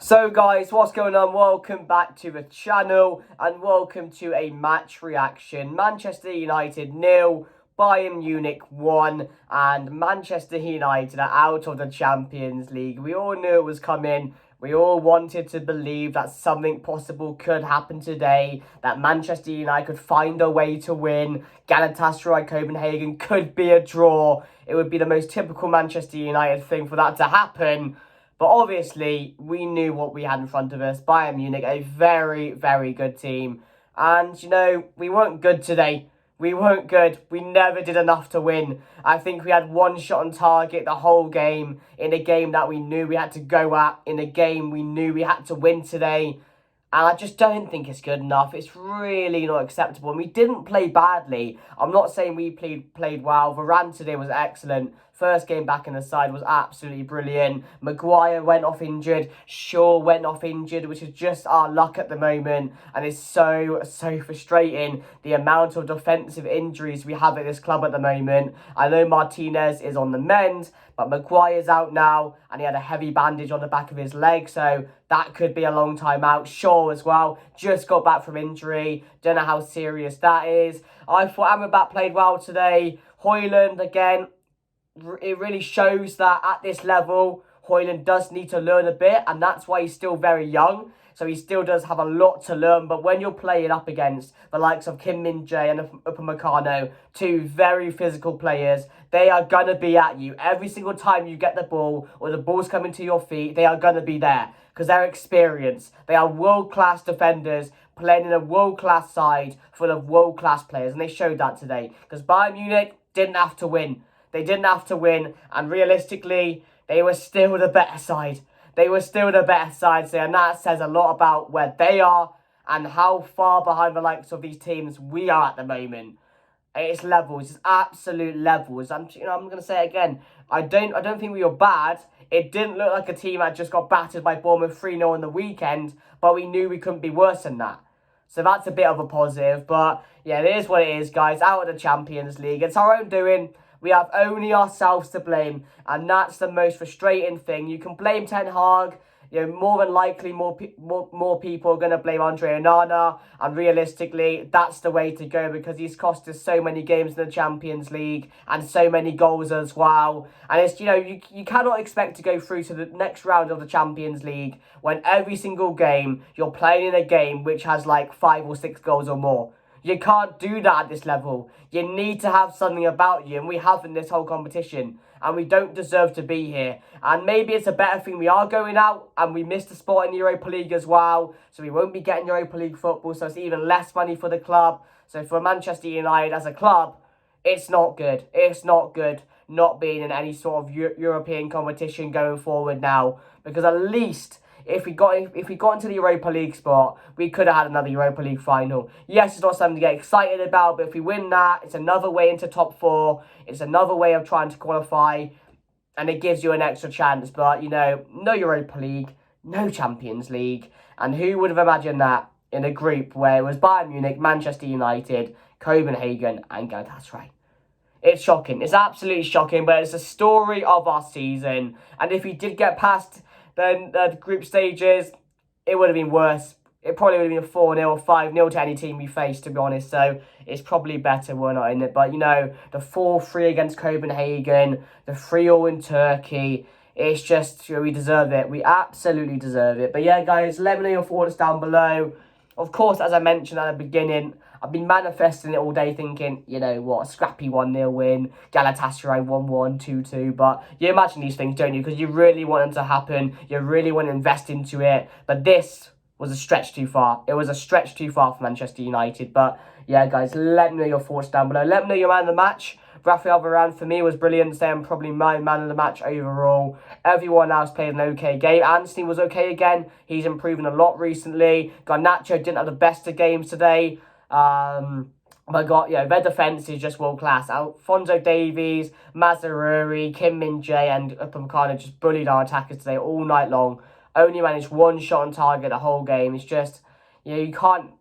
So guys, what's going on? Welcome back to the channel and welcome to a match reaction. Manchester United 0, Bayern Munich 1, and Manchester United are out of the Champions League. We all knew it was coming. We all wanted to believe that something possible could happen today, that Manchester United could find a way to win. Galatasaray Copenhagen could be a draw. It would be the most typical Manchester United thing for that to happen. But obviously, we knew what we had in front of us. Bayern Munich, a very, very good team. And, we weren't good today. We weren't good. We never did enough to win. I think we had one shot on target the whole game, in a game that we knew we had to go at, in a game we knew we had to win today. And I just don't think it's good enough. It's really not acceptable. And we didn't play badly. I'm not saying we played well. Varane today was excellent. First game back in the side was absolutely brilliant. Maguire went off injured. Shaw went off injured, which is just our luck at the moment. And it's so frustrating, the amount of defensive injuries we have at this club at the moment. I know Martinez is on the mend, but Maguire's out now, and he had a heavy bandage on the back of his leg, so that could be a long time out. Shaw as well, just got back from injury. Don't know how serious that is. I thought Amrabat played well today. Højlund, again, it really shows that at this level, Højlund does need to learn a bit, and that's why he's still very young. So he still does have a lot to learn. But when you're playing up against the likes of Kim Min-jae and Upamecano, two very physical players, they are going to be at you. Every single time you get the ball or the ball's coming to your feet, they are going to be there because they're experienced. They are world-class defenders playing in a world-class side full of world-class players. And they showed that today because Bayern Munich didn't have to win. They didn't have to win, and realistically, they were still the better side. They were still the better side, so, and that says a lot about where they are and how far behind the likes of these teams we are at the moment. It's levels, it's absolute levels. I'm going to say it again. I don't think we were bad. It didn't look like a team that just got battered by Bournemouth 3-0 on the weekend, but we knew we couldn't be worse than that. So that's a bit of a positive, but yeah, it is what it is, guys. Out of the Champions League, it's our own doing. We have only ourselves to blame, and that's the most frustrating thing. You can blame Ten Hag. More than likely, more people are going to blame Andre Onana, and realistically, that's the way to go because he's cost us so many games in the Champions League and so many goals as well. And it's you cannot expect to go through to the next round of the Champions League when every single game you're playing in a game which has like 5 or 6 goals or more. You can't do that at this level. You need to have something about you, and we haven't this whole competition. And we don't deserve to be here. And maybe it's a better thing we are going out, and we missed a spot in the Europa League as well. So we won't be getting Europa League football, so it's even less money for the club. So for Manchester United as a club, it's not good. It's not good not being in any sort of European competition going forward now. Because at least if we got into the Europa League spot, we could have had another Europa League final. Yes, it's not something to get excited about, but if we win that, it's another way into top 4. It's another way of trying to qualify, and it gives you an extra chance. But, no Europa League, no Champions League. And who would have imagined that in a group where it was Bayern Munich, Manchester United, Copenhagen, and Galatasaray? It's shocking. It's absolutely shocking, but it's a story of our season. And if we did get past the group stages, it would have been worse. It probably would have been a 4-0 or 5-0 to any team we faced, to be honest. So it's probably better we're not in it. But, the 4-3 against Copenhagen, the 3-0 in Turkey, it's just, we deserve it. We absolutely deserve it. But yeah, guys, let me know your thoughts down below. Of course, as I mentioned at the beginning, I've been manifesting it all day thinking, a scrappy 1-0 win, Galatasaray 1-1, 2-2. But you imagine these things, don't you? Because you really want them to happen. You really want to invest into it. But this was a stretch too far. It was a stretch too far for Manchester United. But yeah, guys, let me know your thoughts down below. Let me know your man of the match. Rafael Varane, for me, was brilliant. Saying probably my man of the match overall. Everyone else played an okay game. Anthony was okay again. He's improving a lot recently. Garnacho didn't have the best of games today. But their defence is just world class. Alphonso Davies, Mazraoui, Kim Min-jae, and Upamecano just bullied our attackers today all night long. Only managed one shot on target the whole game. It's just, you can't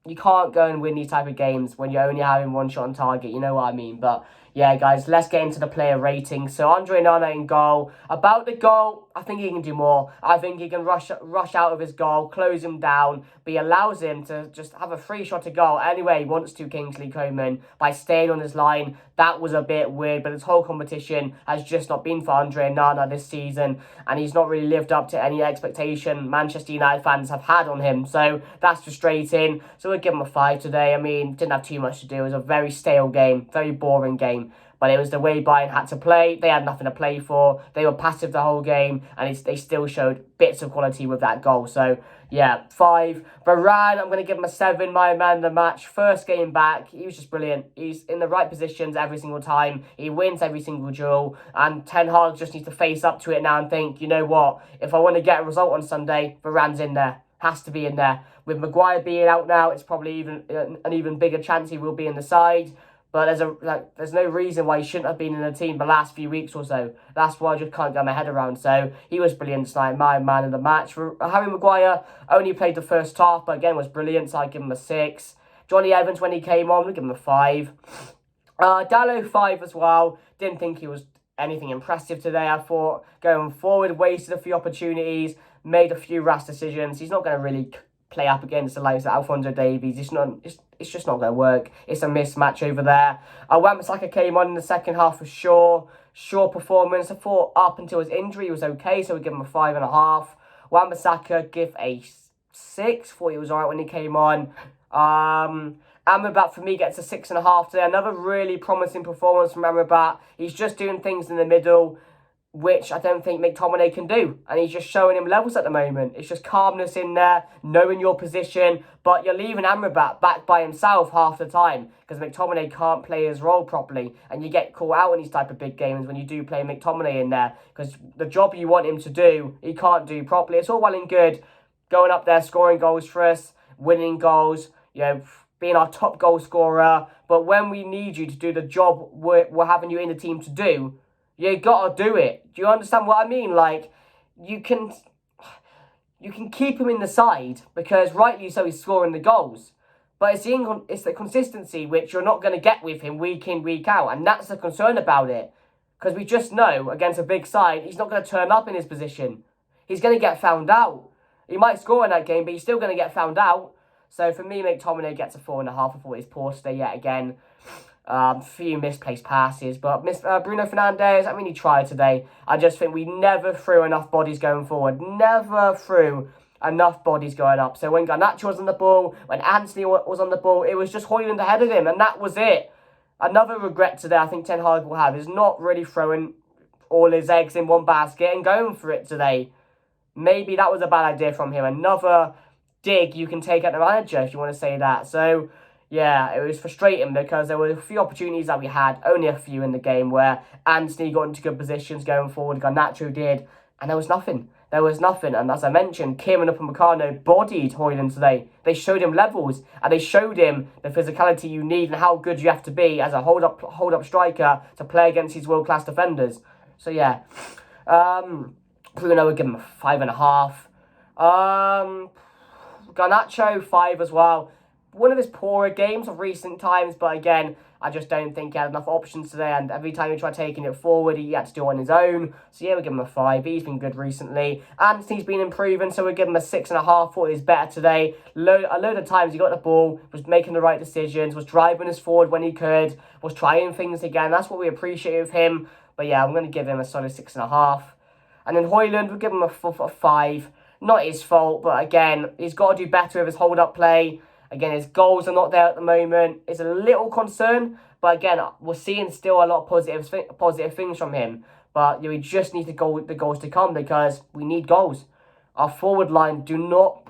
go and win these type of games when you're only having one shot on target. You know what I mean? But yeah, guys, let's get into the player rating. So Andre Onana in goal. About the goal, I think he can do more. I think he can rush out of his goal, close him down, but he allows him to just have a free shot to goal anyway he wants to, Kingsley Coman, by staying on his line. That was a bit weird, but this whole competition has just not been for Andre Onana this season, and he's not really lived up to any expectation Manchester United fans have had on him. So that's frustrating. So we'll give him a 5 today. I mean, didn't have too much to do. It was a very stale game, very boring game. But it was the way Bayern had to play. They had nothing to play for. They were passive the whole game, and they still showed bits of quality with that goal. So, yeah, 5. Varane, I'm going to give him a 7. My man of the match. First game back, he was just brilliant. He's in the right positions every single time. He wins every single duel. And Ten Hag just needs to face up to it now and think, you know what? If I want to get a result on Sunday, Varane's in there. Has to be in there. With Maguire being out now, it's probably even an even bigger chance he will be in the side. But there's no reason why he shouldn't have been in the team the last few weeks or so. That's why I just can't get my head around. So he was brilliant tonight, my man of the match. For Harry Maguire, only played the first half, but again was brilliant, so I give him a 6. Johnny Evans, when he came on, we give him a 5. Dalot, 5 as well. Didn't think he was anything impressive today. I thought going forward, wasted a few opportunities, made a few rash decisions. He's not going to really play up against the likes of Alphonso Davies. It's just not going to work. It's a mismatch over there. Wan-Bissaka came on in the second half for sure. Sure performance. I thought up until his injury he was okay, so we give him a 5.5. Wan-Bissaka, give a 6. Thought he was alright when he came on. Amrabat for me gets a 6.5 today. Another really promising performance from Amrabat. He's just doing things in the middle, which I don't think McTominay can do. And he's just showing him levels at the moment. It's just calmness in there, knowing your position, but you're leaving Amrabat back by himself half the time because McTominay can't play his role properly. And you get caught out in these type of big games when you do play McTominay in there because the job you want him to do, he can't do properly. It's all well and good going up there, scoring goals for us, winning goals, you know, being our top goal scorer. But when we need you to do the job we're having you in the team to do, you gotta do it. Do you understand what I mean? Like, you can keep him in the side because rightly so he's scoring the goals. But it's the consistency which you're not going to get with him week in, week out. And that's the concern about it. Because we just know against a big side, he's not going to turn up in his position. He's going to get found out. He might score in that game, but he's still going to get found out. So for me, McTominay gets a 4.5. I thought he's poor today yet again. Few misplaced passes, but Bruno Fernandes, I mean, he tried today. I just think we never threw enough bodies going forward. Never threw enough bodies going up. So when Garnacho was on the ball, when Anthony was on the ball, it was just Højlund ahead of him, and that was it. Another regret today I think Ten Hag will have is not really throwing all his eggs in one basket and going for it today. Maybe that was a bad idea from him. Another dig you can take at the manager if you want to say that. So yeah, it was frustrating because there were a few opportunities that we had, only a few in the game, where Anthony got into good positions going forward, Garnacho did, and there was nothing. There was nothing. And as I mentioned, Kim and Upamecano bodied Højlund today. They showed him levels, and they showed him the physicality you need and how good you have to be as a hold-up striker to play against these world-class defenders. So yeah, Bruno would give him a 5.5. Garnacho, 5 as well. One of his poorer games of recent times, but again, I just don't think he had enough options today, and every time he tried taking it forward, he had to do it on his own. So yeah, we'll give him a 5. He's been good recently. Anthony's been improving, so we'll give him a 6.5. Thought he was better today. A load of times he got the ball, was making the right decisions, was driving us forward when he could, was trying things again. That's what we appreciate of him. But yeah, I'm going to give him a solid 6.5. And then Højlund, we'll give him a 5. Not his fault, but again, he's got to do better with his hold-up play. Again, his goals are not there at the moment. It's a little concern, but again, we're seeing still a lot of positive things from him. But we just need the goals to come because we need goals. Our forward line do not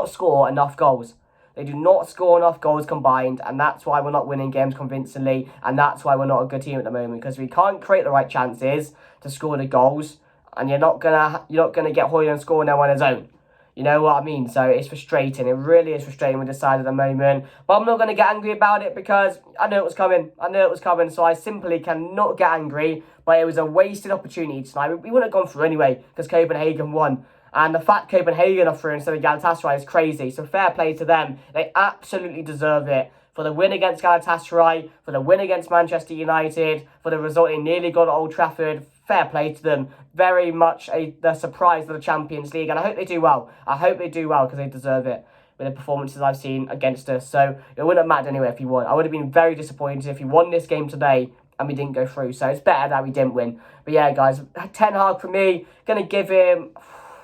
score enough goals. They do not score enough goals combined, and that's why we're not winning games convincingly, and that's why we're not a good team at the moment because we can't create the right chances to score the goals, and you're not gonna get Højlund scoring them on his own. You know what I mean? So it's frustrating. It really is frustrating with this side at the moment. But I'm not going to get angry about it because I knew it was coming. So I simply cannot get angry. But it was a wasted opportunity tonight. We wouldn't have gone through anyway because Copenhagen won. And the fact Copenhagen are through instead of Galatasaray is crazy. So fair play to them. They absolutely deserve it for the win against Galatasaray, for the win against Manchester United, for the result they nearly got at Old Trafford. Fair play to them. Very much the surprise of the Champions League, and I hope they do well. I hope they do well because they deserve it with the performances I've seen against us. So it wouldn't have mattered anyway if he won. I would have been very disappointed if he won this game today and we didn't go through. So it's better that we didn't win. But yeah, guys, Ten Hag for me, going to give him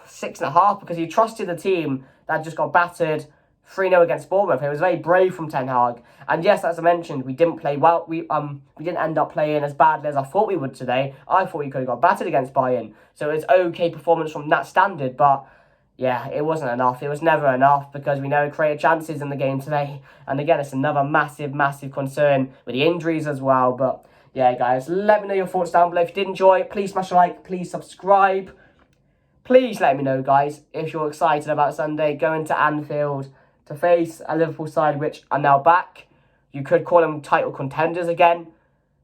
6.5 because he trusted the team that just got battered 3-0 against Bournemouth. It was very brave from Ten Hag. And yes, as I mentioned, we didn't play well. We didn't end up playing as badly as I thought we would today. I thought we could have got battered against Bayern. So it's okay performance from that standard. But yeah, it wasn't enough. It was never enough because we never created chances in the game today. And again, it's another massive, massive concern with the injuries as well. But yeah, guys, let me know your thoughts down below. If you did enjoy it, please smash a like. Please subscribe. Please let me know, guys, if you're excited about Sunday going to Anfield to face a Liverpool side which are now back. You could call them title contenders again.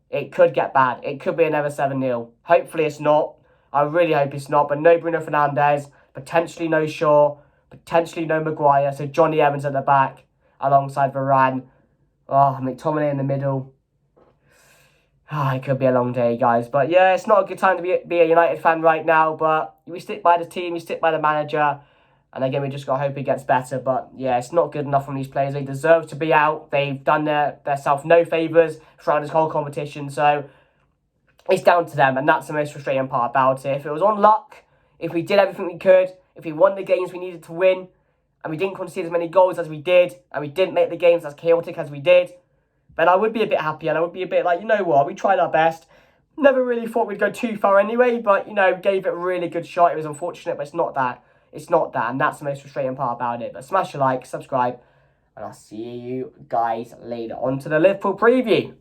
It could get bad. It could be another 7-0. Hopefully it's not. I really hope it's not. But no Bruno Fernandes. Potentially no Shaw. Potentially no Maguire. So Johnny Evans at the back alongside Varane. Oh, McTominay in the middle. It could be a long day, guys. But yeah, it's not a good time to be a United fan right now. But we stick by the team. We stick by the manager. And again, we just got to hope it gets better. But yeah, it's not good enough from these players. They deserve to be out. They've done themselves no favours throughout this whole competition. So it's down to them. And that's the most frustrating part about it. If it was on luck, if we did everything we could, if we won the games we needed to win, and we didn't concede as many goals as we did, and we didn't make the games as chaotic as we did, then I would be a bit happy. And I would be a bit like, you know what, we tried our best. Never really thought we'd go too far anyway. But, you know, gave it a really good shot. It was unfortunate, but it's not that. It's not that, and that's the most frustrating part about it. But smash a like, subscribe, and I'll see you guys later on to the Liverpool preview.